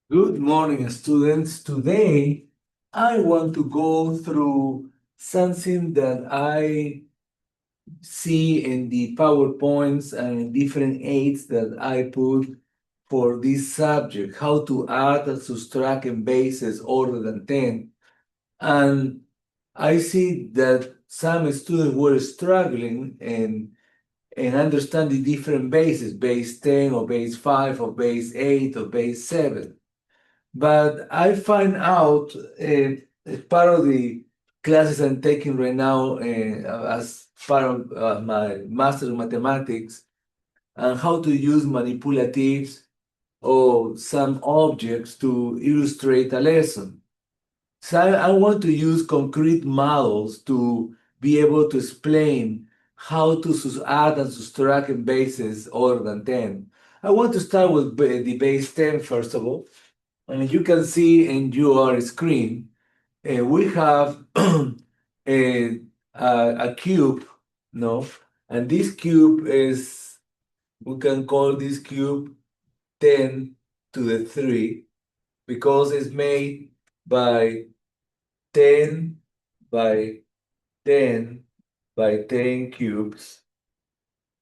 Good morning, students. Today, I want to go through something that I see in the PowerPoints and different aids that I put for this subject, how to add and subtract in bases order than 10. And I see that some students were struggling and understand the different bases, base 10 or base 5 or base 8 or base 7. But I find out as part of the classes I'm taking right now as part of my Master of Mathematics and how to use manipulatives or some objects to illustrate a lesson. So I want to use concrete models to be able to explain how to add and subtract in bases other than 10. I want to start with the base 10 first of all. And you can see in your screen, we have a cube, no? And this cube is, we can call this cube 10 to the 3 because it's made by 10 by 10 by 10 cubes,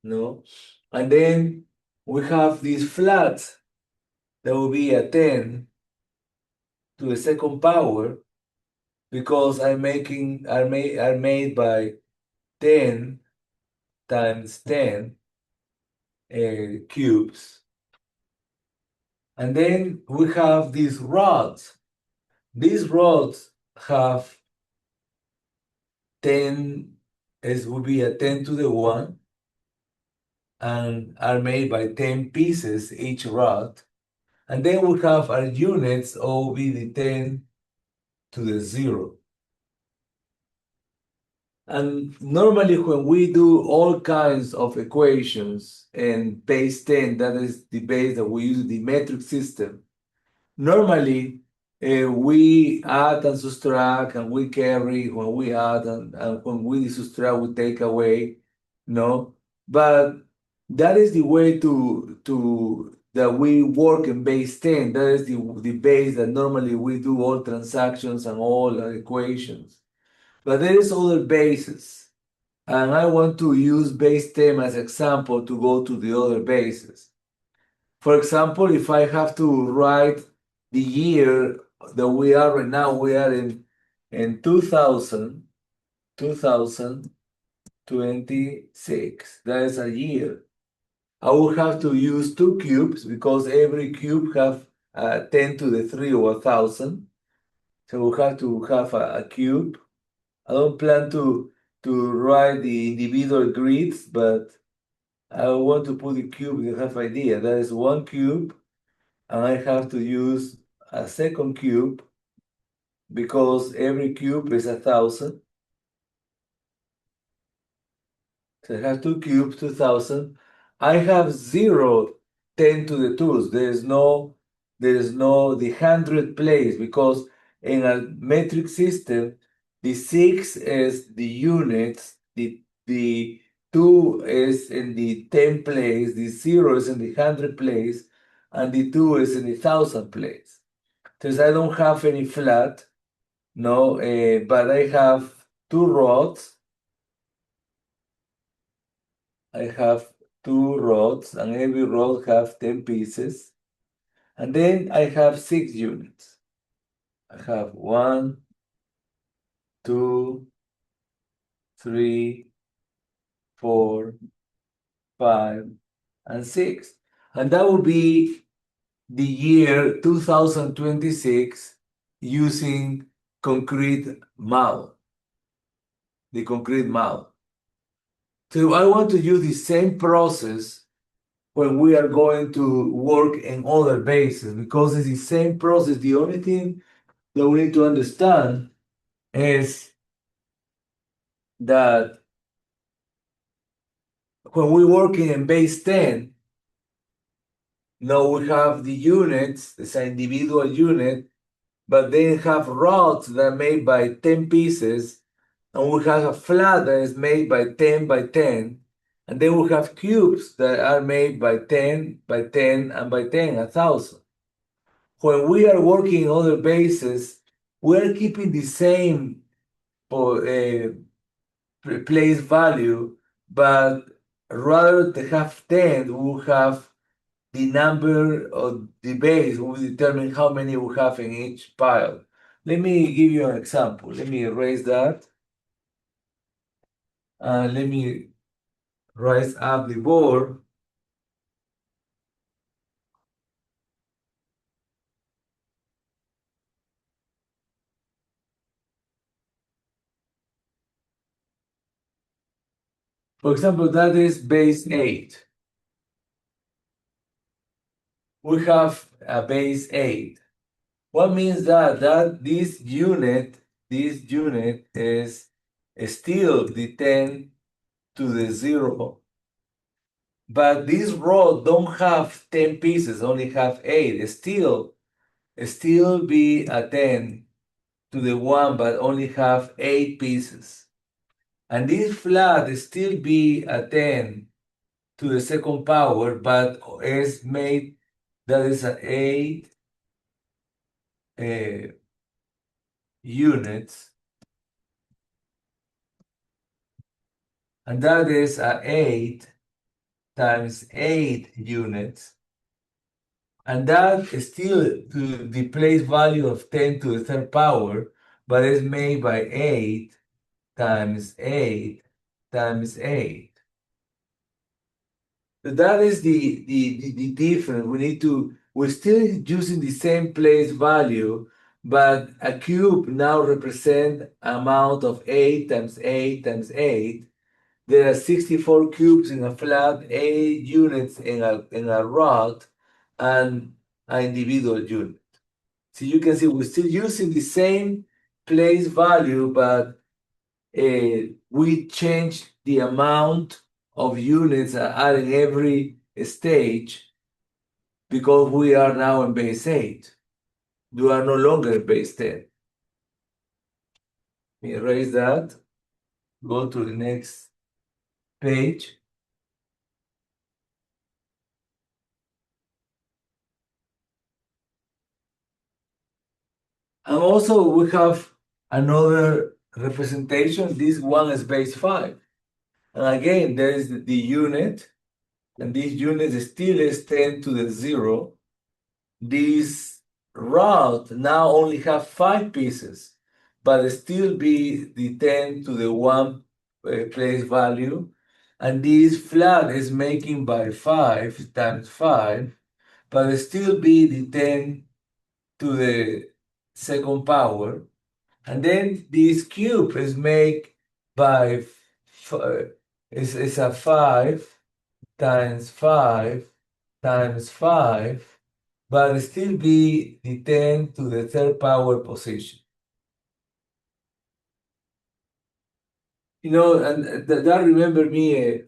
no? And then we have this flat that will be a 10 to the second power because are made by 10 times 10 cubes. And then we have these rods. These rods have 10, as would be a 10 to the 1, and are made by 10 pieces each rod. And then we have our units, all be the 10 to the 0. And normally when we do all kinds of equations in base 10, that is the base that we use the metric system, normally we add and subtract and we carry when we add and when we subtract, we take away, no? But that is the way to that we work in base 10. That is the base that normally we do all transactions and all equations. But there is other bases. And I want to use base 10 as example to go to the other bases. For example, if I have to write the year that we are right now, we are in 2026. That is a year. I will have to use two cubes because every cube have 10 to the 3 or 1,000. So we'll have to have a cube. I don't plan to write the individual grids, but I want to put the cube, you have idea. That is one cube, and I have to use a second cube because every cube is 1,000. So I have two cubes, 2,000. I have 0, 10 to the 2s. There is no the 100 place because in a metric system, the 6 is the units, the 2 is in the 10 place, the 0 is in the 100 place, and the 2 is in the 1,000 place. Since I don't have any flat, no, but I have two rods. I have two rods, and every rod have 10 pieces. And then I have 6 units. I have 1, 2, 3, 4, 5, and 6. And that will be the year 2026 using concrete model, the concrete model. So I want to use the same process when we are going to work in other bases because it's the same process. The only thing that we need to understand is that when we're working in base 10, now we have the units, it's an individual unit, but then have rods that are made by 10 pieces, and we have a flat that is made by 10 by 10, and then we have cubes that are made by 10 by 10 and by 10, 1,000. when we are working other bases, we're keeping the same place value, but rather than have 10, we'll have the number of the base will determine how many we have in each pile. Let me give you an example. Let me erase that. Let me rise up the board. For example, that is base 8. We have a base 8. What means that? That this unit is still the 10 to the 0. But this row don't have 10 pieces, only have 8. Still be a 10 to the 1, but only have 8 pieces. And this flat still be a 10 to the second power, but is made, that is an 8 units. And that is a 8 times 8 units. And that is still to the place value of 10 to the third power, but it's made by 8 times 8 times 8. So that is the difference. We're still using the same place value, but a cube now represents amount of 8 times 8 times 8. There are 64 cubes in a flat, 8 units in a rod, and an individual unit. So you can see we're still using the same place value, but we change the amount of units are in every stage because we are now in base 8. We are no longer in base 10. Let me erase that. Go to the next page. And also we have another representation. This one is base 5. And again, there is the unit, and this unit still is 10 to the 0. This route now only have 5 pieces, but it still be the 10 to the 1 place value. And this flat is making by 5 times 5, but it still be the 10 to the second power. And then this cube is made by, it's a 5 times 5 times 5, but it still be the 10 to the third power position. And that remember me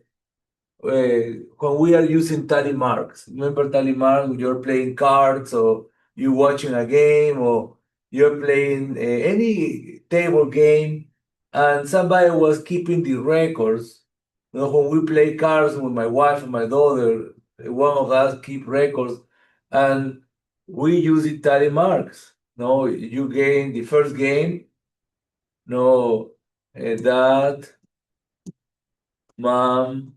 when we are using tally marks. Remember tally marks when you're playing cards or you're watching a game or you're playing any table game and somebody was keeping the records. When we play cards with my wife and my daughter, one of us keep records and we use the tally marks. You gain the first game, dad, mom,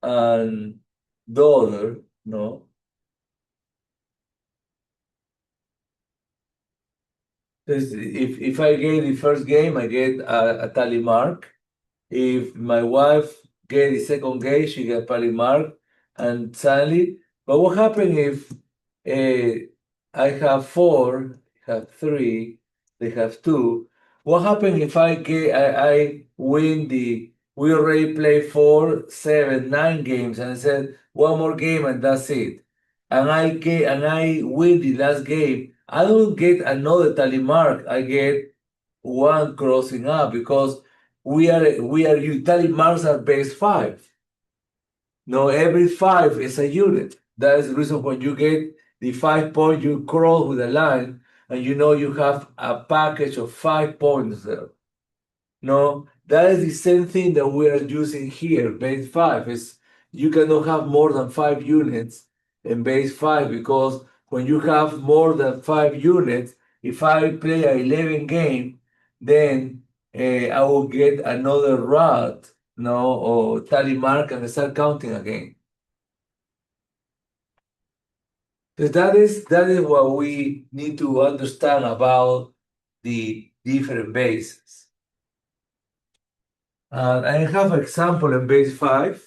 and daughter, no. If I get the first game, I get a tally mark. If my wife get the second game, she get tally mark. And suddenly, but what happens if I have 4, have 3, they have 2? What happens if I win we already play 4, 7, 9 games and I said one more game and that's it. And I win the last game. I don't get another tally mark. I get one crossing up because tally marks are base 5. No, every 5 is a unit. That is the reason when you get the 5 point, you cross with a line, and you have a package of 5 points there. No, that is the same thing that we are using here. Base 5 is you cannot have more than 5 units in base 5 because when you have more than 5 units, if I play an 11 game, then I will get another rod, or tally mark and start counting again. So that is what we need to understand about the different bases. I have an example in base 5.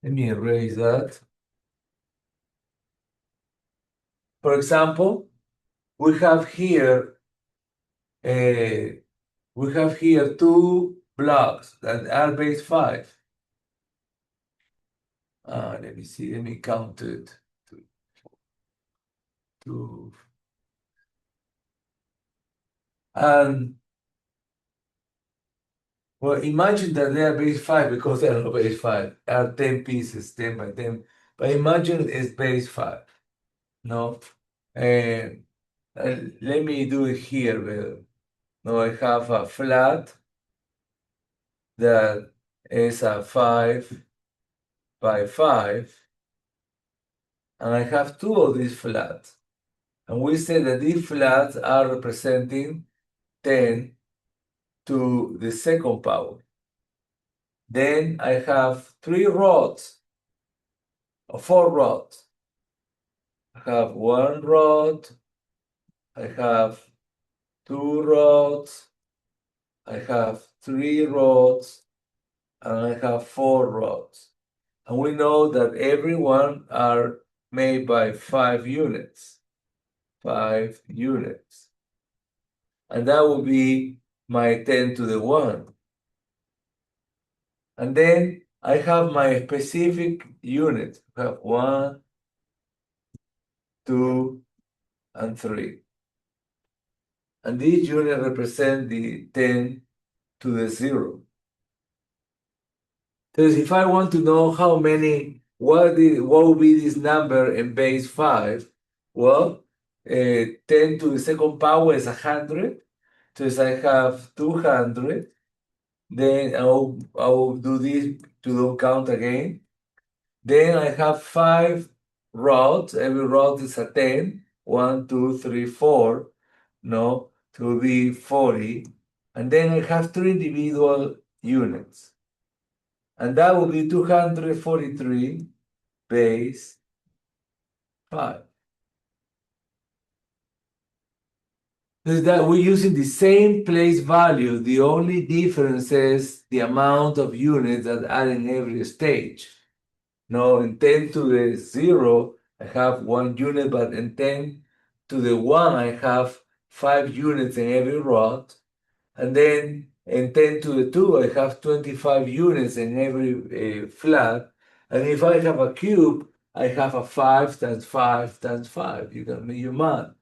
Let me erase that. For example, we have here two blocks that are base 5. Let me see. Let me count it. Two. And well, imagine that they are base 5 because they are not base 5. They are 10 pieces, 10 by 10. But imagine it's base 5. No? And let me do it here. No, I have a flat that is a 5 by 5. And I have two of these flats. And we say that these flats are representing 10 to the second power. Then I have 3 rods, or 4 rods. I have 1 rod, I have 2 rods, I have 3 rods, and I have 4 rods. And we know that every one are made by 5 units. 5 units. And that will be my 10 to the 1. And then I have my specific unit. I have 1, 2, and 3. And these units represent the 10 to the 0. So if I want to know how many, what will be this number in base 5? Well, 10 to the second power is 100. So I have 200. Then I will do this to do count again. Then I have 5 rods. Every rod is a 10. 1, 2, 3, 4. No, to be 40. And then I have 3 individual units. And that will be 243 base 5. Is that we're using the same place value. The only difference is the amount of units that are in every stage. Now, in 10 to the 0, I have 1 unit, but in 10 to the 1, I have 5 units in every rod. And then in 10 to the 2, I have 25 units in every flat. And if I have a cube, I have a 5 times 5 times 5. You can make your math.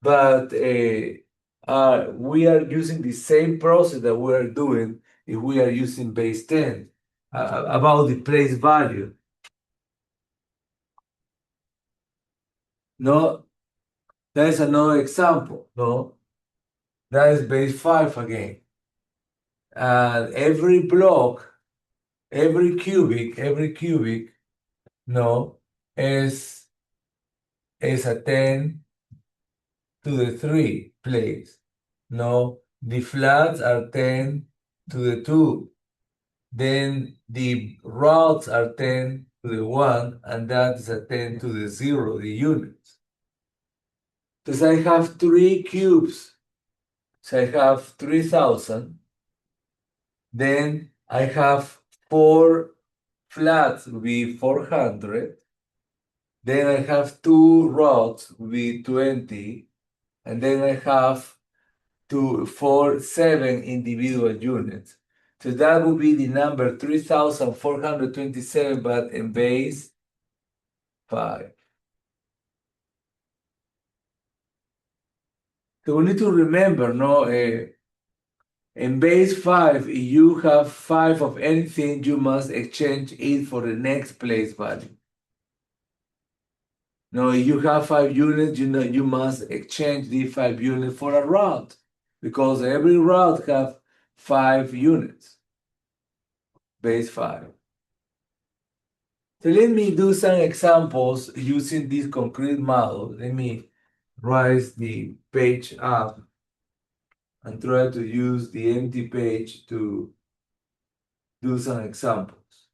But we are using the same process that we are doing if we are using base 10 about the place value. No, that is another example. No, that is base 5 again. And every block, every cubic, no, is a 10 to the 3 place. No, the flats are 10 to the 2. Then the rods are 10 to the 1, and that is a 10 to the 0, the units. Because I have 3 cubes, so I have 3,000. Then I have 4 flats, will be 400. Then I have 2 rods, will be 20. And then I have 7 individual units. So that would be the number 3,427, but in base 5. So we need to remember, no, in base 5, if you have 5 of anything, you must exchange it for the next place value. Now, if you have 5 units, you must exchange the 5 units for a rod, because every rod have 5 units. base 5. So let me do some examples using this concrete model. Let me rise the page up and try to use the empty page to do some examples.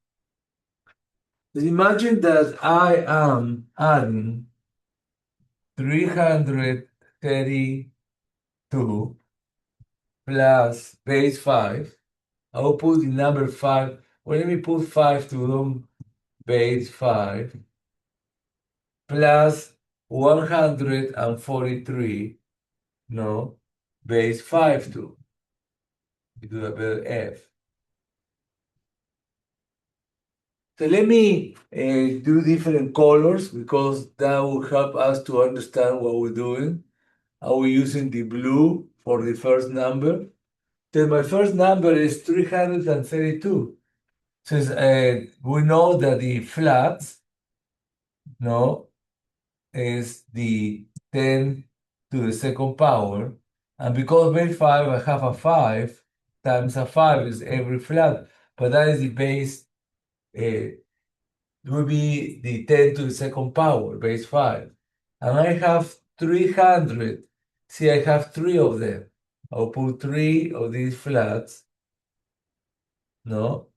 So imagine that I am adding 332 plus base 5. I will put the number 5. Well, let me put 5 to them, base 5, plus 143, no, base 5 to. We do a better F. So let me do different colors because that will help us to understand what we're doing. Are we using the blue for the first number? Then my first number is 332. Since we know that the flats, no, is the 10 to the second power. And because base 5, I have a 5 times a 5 is every flat. But that is the base, will be the 10 to the second power, base 5. And I have 300. See, I have 3 of them. I'll put 3 of these flats, no?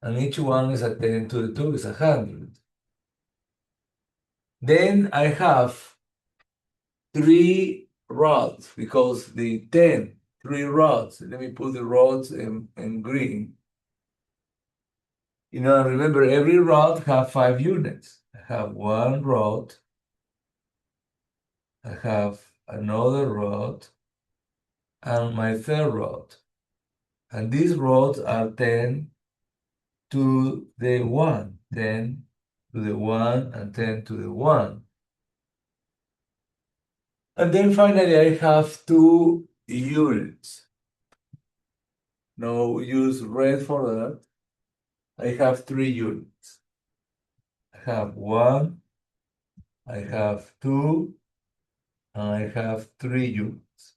And each one is a 10 to the 2 is 100. Then I have 3 rods because the 10, 3 rods. Let me put the rods in green. You know, remember every rod have 5 units. I have 1 rod. I have another rod and my third rod. And these rods are 10 to the 1, 10 to the 1, and 10 to the 1. And then finally, I have 2 units. Now use red for that. I have 3 units. I have 1, I have 2, and I have 3 units.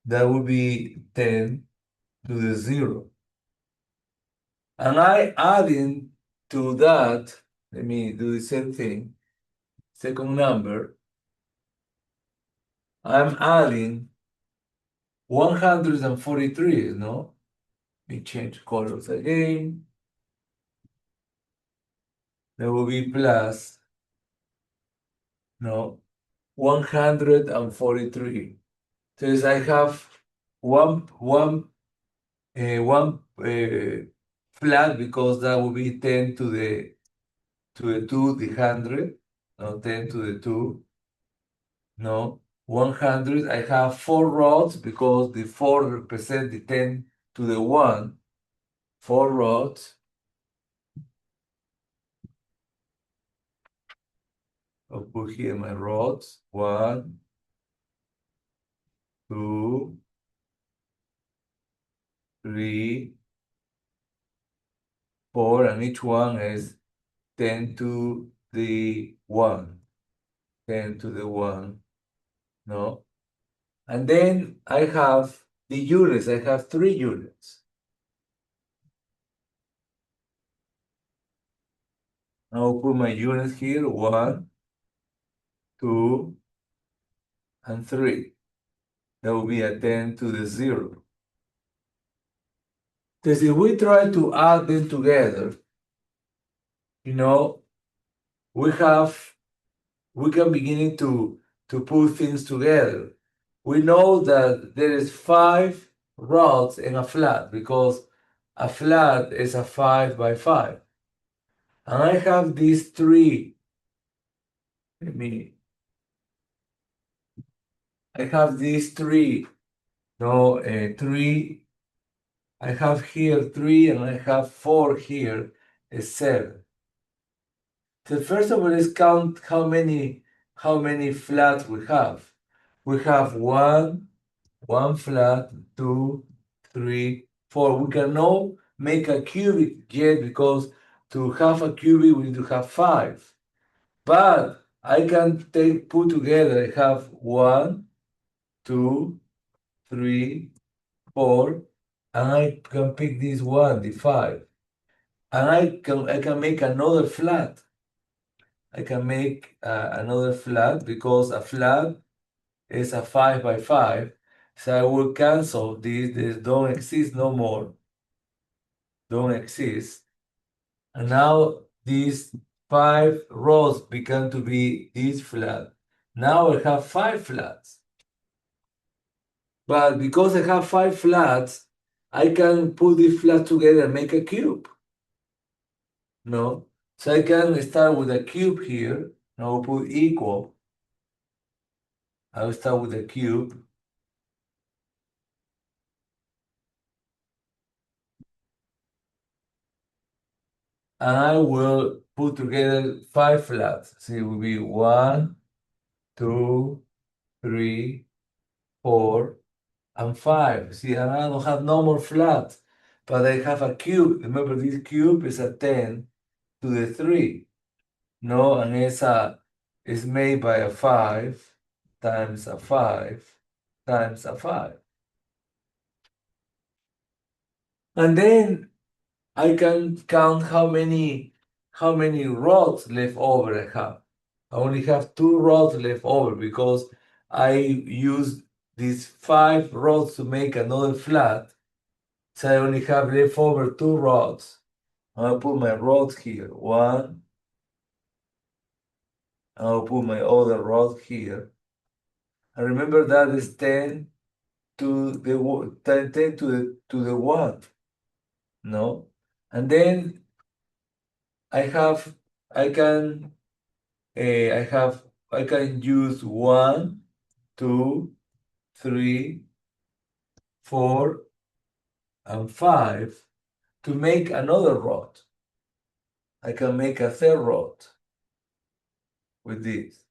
That would be 10 to the 0. And I adding to that, let me do the same thing, second number, I'm adding 143, no? Let me change colors again. That will be plus, no, 143. So I have one flat because that will be 10 to the 2, the 100, no, 10 to the 2, no, 100. I have 4 rods because the 4 represent the 10 to the 1, 4 rods. I'll put here my rods, 1, 2, 3, 4, and each one is 10 to the 1, 10 to the 1, no? And then I have the units, I have 3 units. I'll put my units here, 1, 2, and 3. That will be a 10 to the 0. Because if we try to add them together, you know, we can begin to put things together. We know that there is 5 rods in a flat because a flat is a 5 by 5. And I have these 3. I have these 3. No, 3. I have here 3 and I have 4 here is 7. So first of all, let's count how many flats we have. We have 1 flat, 2, 3, 4. We cannot make a cubic yet because to have a cubic we need to have 5. But I can put together. I have 1, 2, 3, 4, and I can pick this one, the 5. And I can make another flat. I can make another flat because a flat is a 5 by 5. So I will cancel these. These don't exist no more. Don't exist. And now these 5 rows become to be this flat. Now I have 5 flats. But because I have 5 flats, I can put these flats together and make a cube. No? So I can start with a cube here. Now I'll put equal. I'll start with a cube. And I will put together 5 flats. So it will be 1, 2, 3, 4, and 5. See, and I don't have no more flats, but I have a cube. Remember, this cube is a 10 to the 3. No, and it's made by a 5 times a 5 times a 5. And then I can count how many rods left over I have. I only have 2 rods left over because I used these 5 rods to make another flat. So I only have left over 2 rods. I'll put my rods here. 1. I'll put my other rod here. And remember that is 10 to the 10 to the 1. No? And then I can use 1, 2, 3, 4, and 5 to make another rod. I can make a third rod with this.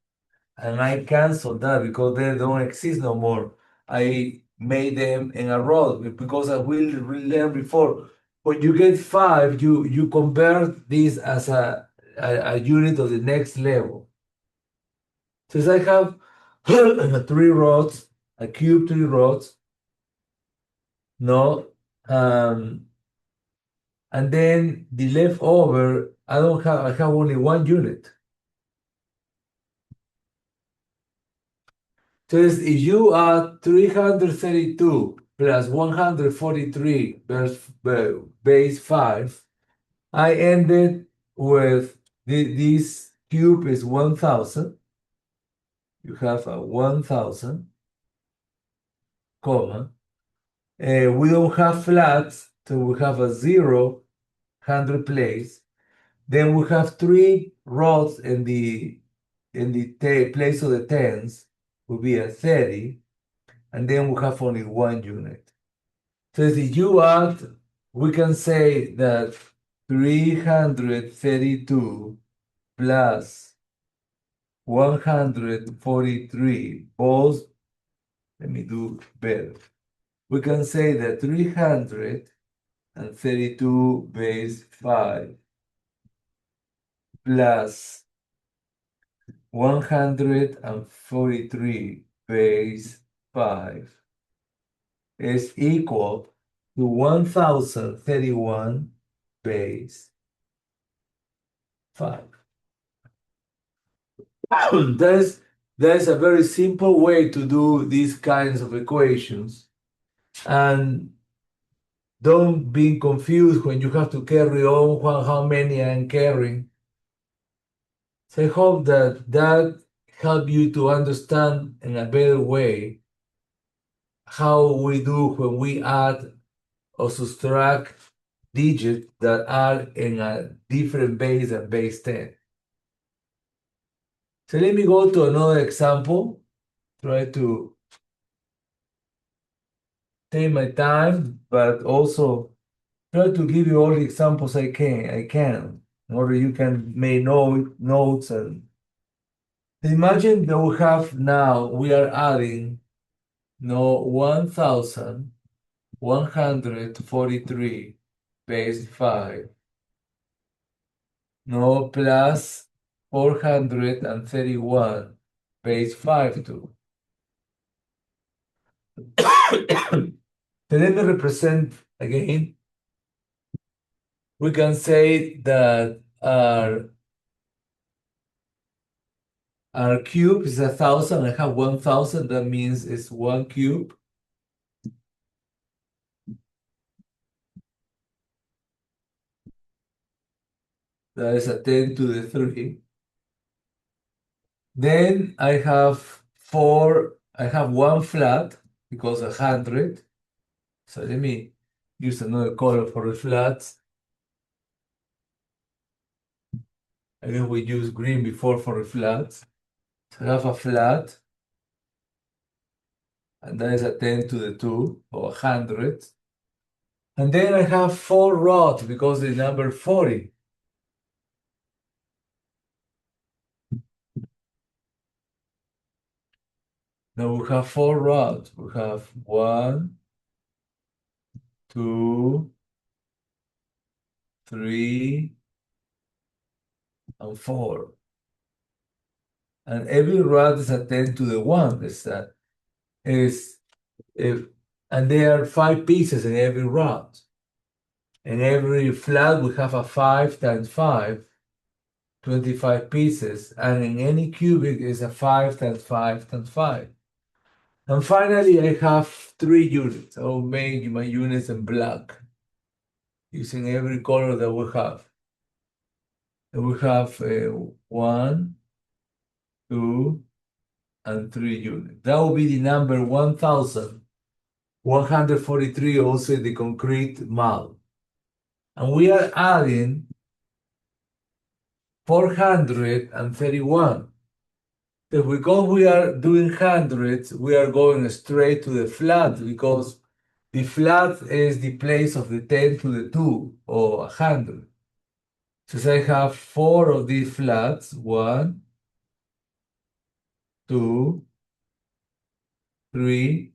And I cancel that because they don't exist no more. I made them in a rod because I will learn before. When you get 5, you convert this as a unit of the next level. Since I have 3 rods, a cube 3 rods, no, and then the leftover, I have only 1 unit. So if you add 332 plus 143 base 5, I ended with this cube is 1000. You have a 1000, comma. We don't have flats, so we have a 0, 100 place. Then we have 3 rods in the place of the tens, will be a 30, and then we have only 1 unit. So if you add, we can say that 332 plus 143, both, let me do better. We can say that 332 base 5 plus 143 base 5 is equal to 1031 base 5. That's a very simple way to do these kinds of equations. And don't be confused when you have to carry on how many I'm carrying. So I hope that help you to understand in a better way how we do when we add or subtract digits that are in a different base than base 10. So let me go to another example. Try to take my time, but also try to give you all the examples I can, in order you can make notes. And imagine that we are adding 1143 base 5 plus 431 base 5 too. So let me represent again. We can say that our cube is 1,000. I have 1,000. That means it's 1 cube. That is a 10 to the 3. Then I have one flat because 100. So let me use another color for the flats. I guess we used green before for the flats. So I have a flat, and that is a 10 to the 2 or 100. And then I have 4 rods because the number 40. Now we have 4 rods. We have 1, 2, 3, and 4. And every rod is a 10 to the 1. And there are 5 pieces in every rod. In every flat, we have a 5 times 5, 25 pieces. And in any cubic is a 5 times 5 times 5. And finally, I have 3 units. I'll make my units in black using every color that we have. And we have 1, 2, and 3 units. That will be the number 1,143 also in the concrete model. And we are adding 431. Because we are doing hundreds, we are going straight to the flat because the flat is the place of the 10 to the 2 or 100. So I have 4 of these flats, 1, 2, 3,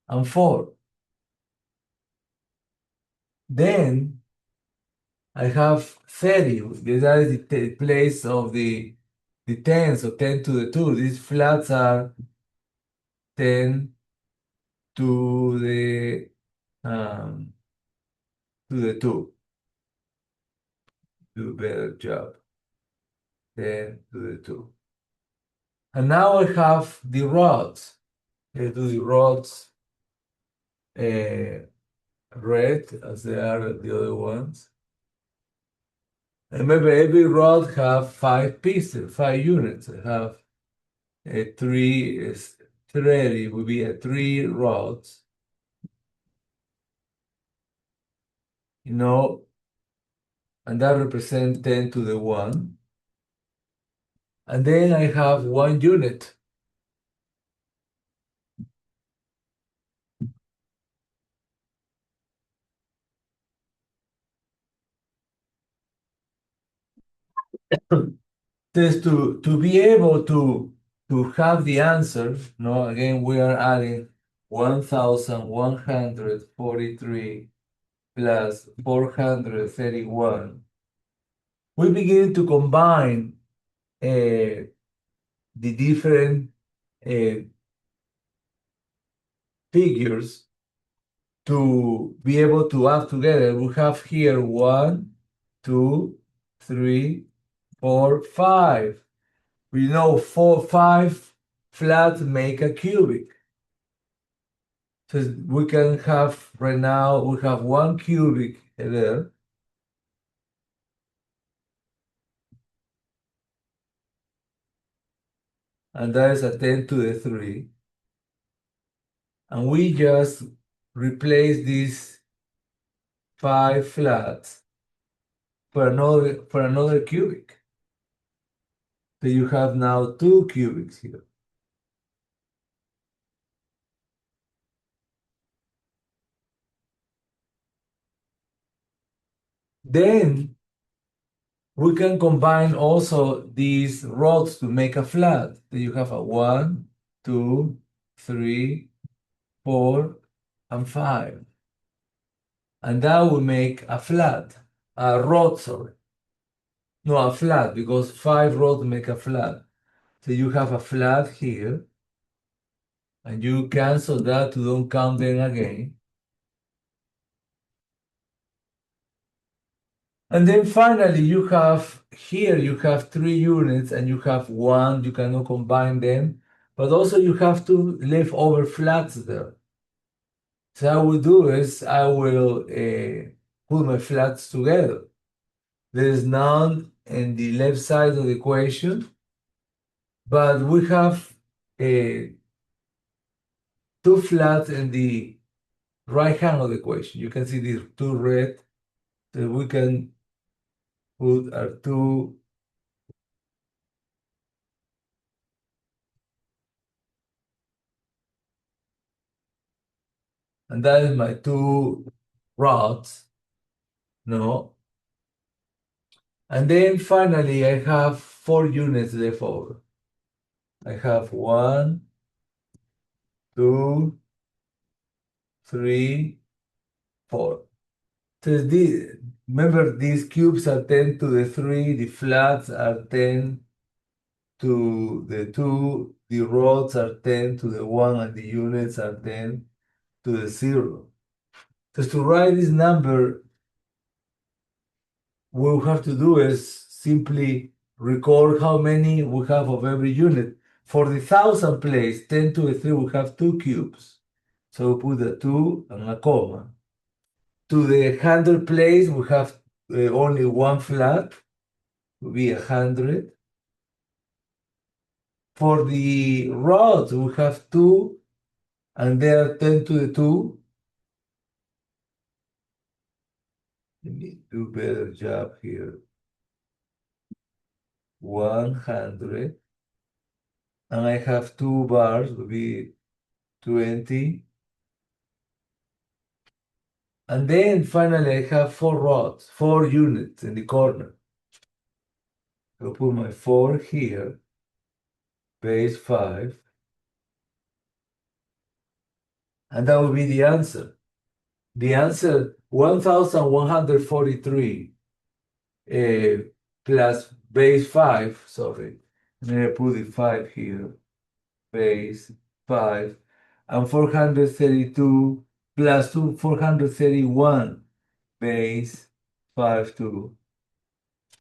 and 4. Then I have 30. That is the place of the 10, so 10 to the 2. These flats are 10 to the 2. Do a better job. 10 to the 2. And now I have the rods. I do the rods red as they are the other ones. Remember, every rod have 5 pieces, 5 units. I have a 3 is thread, would be a 3 rods. And that represents 10 to the 1. And then I have 1 unit. Just to be able to have the answer, again, we are adding 1,143 plus 431. We begin to combine the different figures to be able to add together. We have here 1, 2, 3, 4, 5. We know 5 flats make a cubic. So we can have, right now, we have 1 cubic there. And that is a 10 to the 3. And we just replace these 5 flats for another cubic. So you have now 2 cubics here. Then we can combine also these rods to make a flat. So you have a 1, 2, 3, 4, and 5. And that will make a flat, a rod, sorry. No, a flat, because 5 rods make a flat. So you have a flat here, And you cancel that to don't count them again. And then finally, you have here, you have 3 units and you have one, you cannot combine them, but also you have two leftover flats there. So what I will do is I will put my flats together. There is none in the left side of the equation, but we have two flats in the right hand of the equation. You can see these two red, so we can put our two. And that is my two rods, no? And then finally, I have 4 units left over. I have 1, 2, 3, 4. So remember, these cubes are 10 to the 3, the flats are 10 to the 2, the rods are 10 to the 1, and the units are 10 to the 0. So to write this number, what we have to do is simply record how many we have of every unit. For the 1,000 place, 10 to the 3, we have 2 cubes. So we put a 2 and a comma. To the 100 place, we have only one flat, will be 100. For the rods, we have 2, and they are 10 to the 2. Let me do a better job here. 100. And I have 2 bars, will be 20. And then finally, I have 4 rods, 4 units in the corner. I'll put my 4 here, base 5, and that will be the answer. The answer, 1,143 plus base 5, sorry. And then I put the 5 here, base 5, and 432 plus 431 base 5, 2.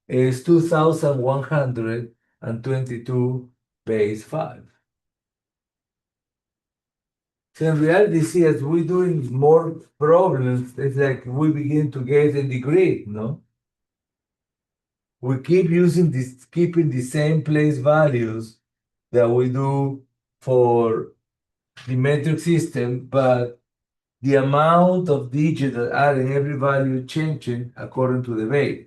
Is 2,122 base 5. So in reality, see, as we're doing more problems, it's like we begin to get in the grid, no? We keep using this, keeping the same place values that we do for the metric system, but the amount of digits that are in every value changing according to the base.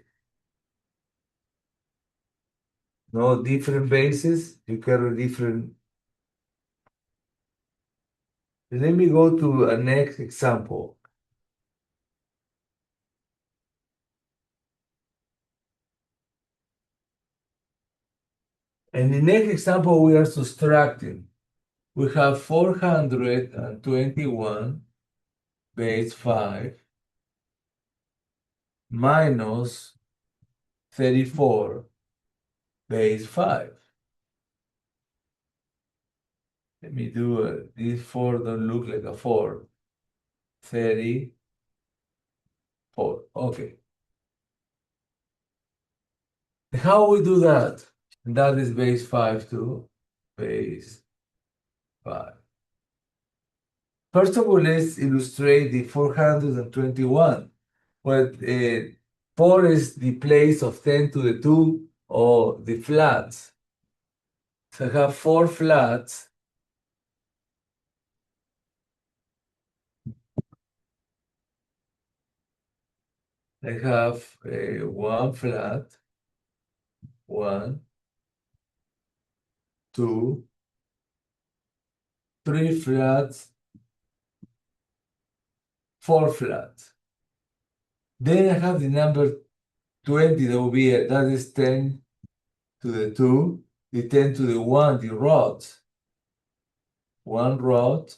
No different bases, you carry different. Let me go to a next example. In the next example, we are subtracting. We have 421 base 5 minus 34 base 5. Let me do it. These 4 don't look like a 4. 34. Okay. How we do that? That is base 5 too. Base 5. First of all, let's illustrate the 421. Well, 4 is the place of 10 to the 2 or the flats. So I have 4 flats. I have 1 flat, 1, 2, 3 flats, 4 flats. Then I have the number 20, that will be, that is 10 to the 2, the 10 to the 1, the rods. 1 rod,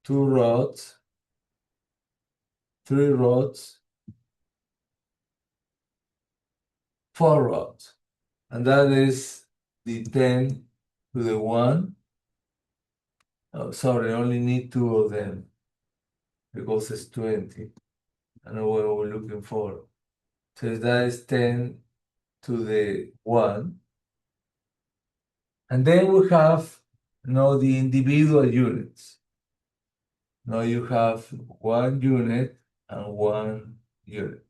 2 rods, 3 rods, 4 rods. And that is the 10 to the 1, Oh, sorry, I only need two of them because it's 20. I know what we're looking for. So that is 10 to the 1. And then we have the individual units. Now you have 1 unit and 1 unit.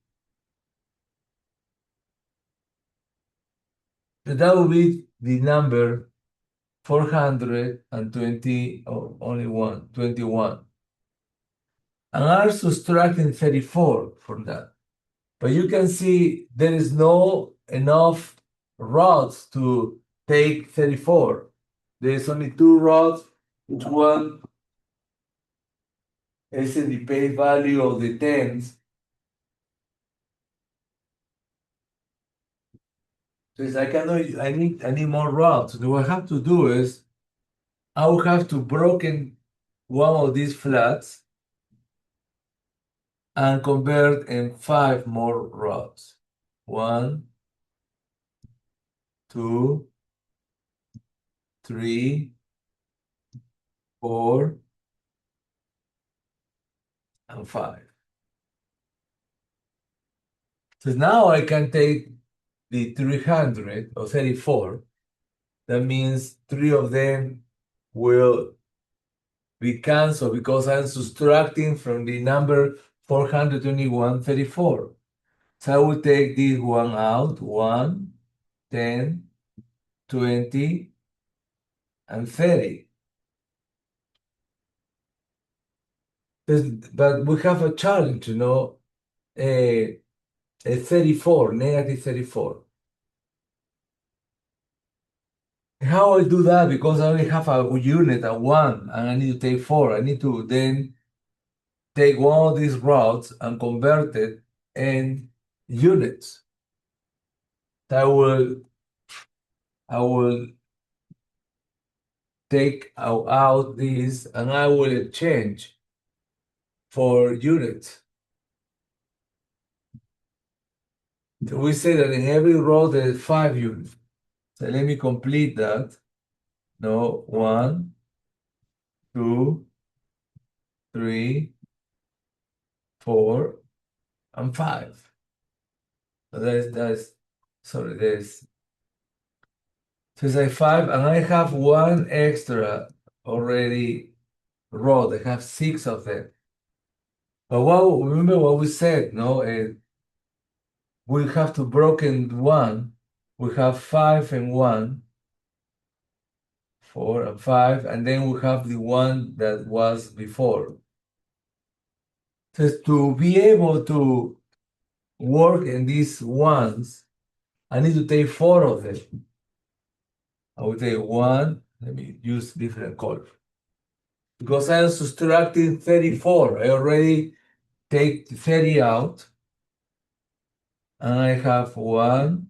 So that will be the number 420, oh, only 21. And I'm subtracting 34 from that. But you can see there is no enough rods to take 34. There's only 2 rods, which one is in the base value of the tens. So it's like I need more rods. So what I have to do is I will have to broken one of these flats and convert in 5 more rods. 1, 2, 3, 4, and 5. So now I can take the 300 or 34. That means 3 of them will be canceled because I'm subtracting from the number 421, 34. So I will take this one out, 1, 10, 20, and 30. But we have a challenge, a 34, negative 34. How I do that? Because I only have a unit at 1 and I need to take 4. I need to then take one of these routes and convert it in units. I will take out these and I will exchange for units. So we say that in every row there is 5 units. So let me complete that. No, 1, 2, 3, 4, and 5. So there's so it's like 5, and I have 1 extra already row. I have 6 of them. But remember what we said, no? We have to broken 1. We have 5 and 1, 4 and 5, and then we have the one that was before. So to be able to work in these ones, I need to take 4 of them. I will take 1. Let me use different color. Because I am subtracting 34. I already take 30 out. And I have 1,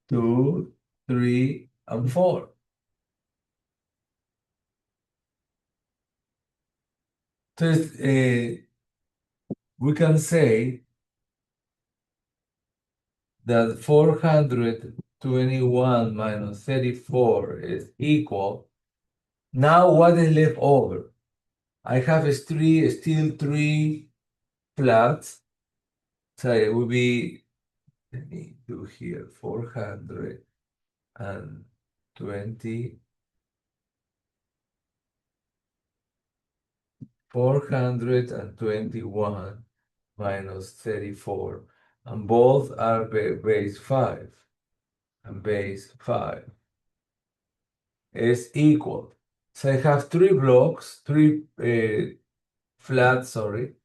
2, 3, and 4. So we can say that 421 minus 34 is equal. Now what is left over? I have still 3 flats. So it will be, let me do here, 421 minus 34. And both are base 5. And base 5 is equal. So I have 3 blocks, 3 flats, sorry.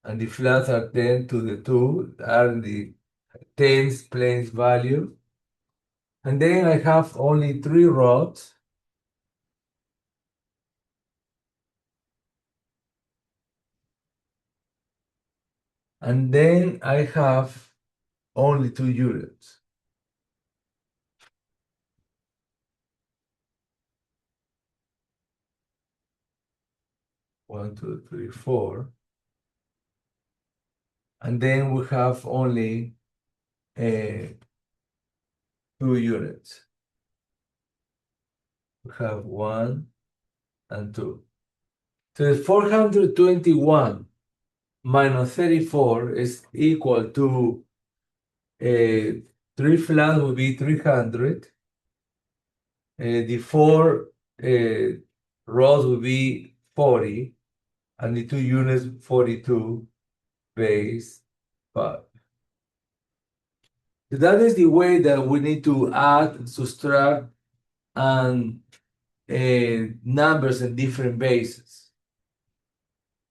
And the flats are 10 to the 2, are the tens place value. And then I have only 3 rods. And then I have only 2 units. 1, 2, 3, 4. And then we have only 2 units. We have 1 and 2. So 421 minus 34 is equal to 3 flat would be 300. The 4 rows would be 40, and the 2 units 42 base 5. So that is the way that we need to add, subtract, and numbers in different bases.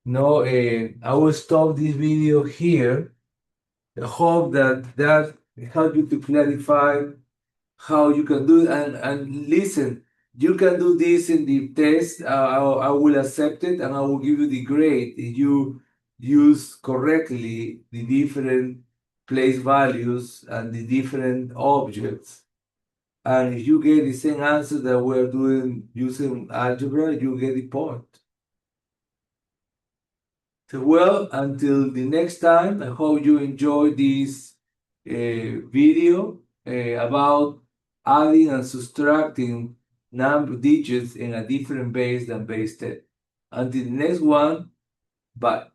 No, I will stop this video here. I hope that helped you to clarify how you can do it. And listen, you can do this in the test. I will accept it and I will give you the grade if you use correctly the different place values and the different objects. And if you get the same answer that we're doing using algebra, you get the point. So, well, until the next time, I hope you enjoyed this video about adding and subtracting number digits in a different base than base 10. Until the next one, bye.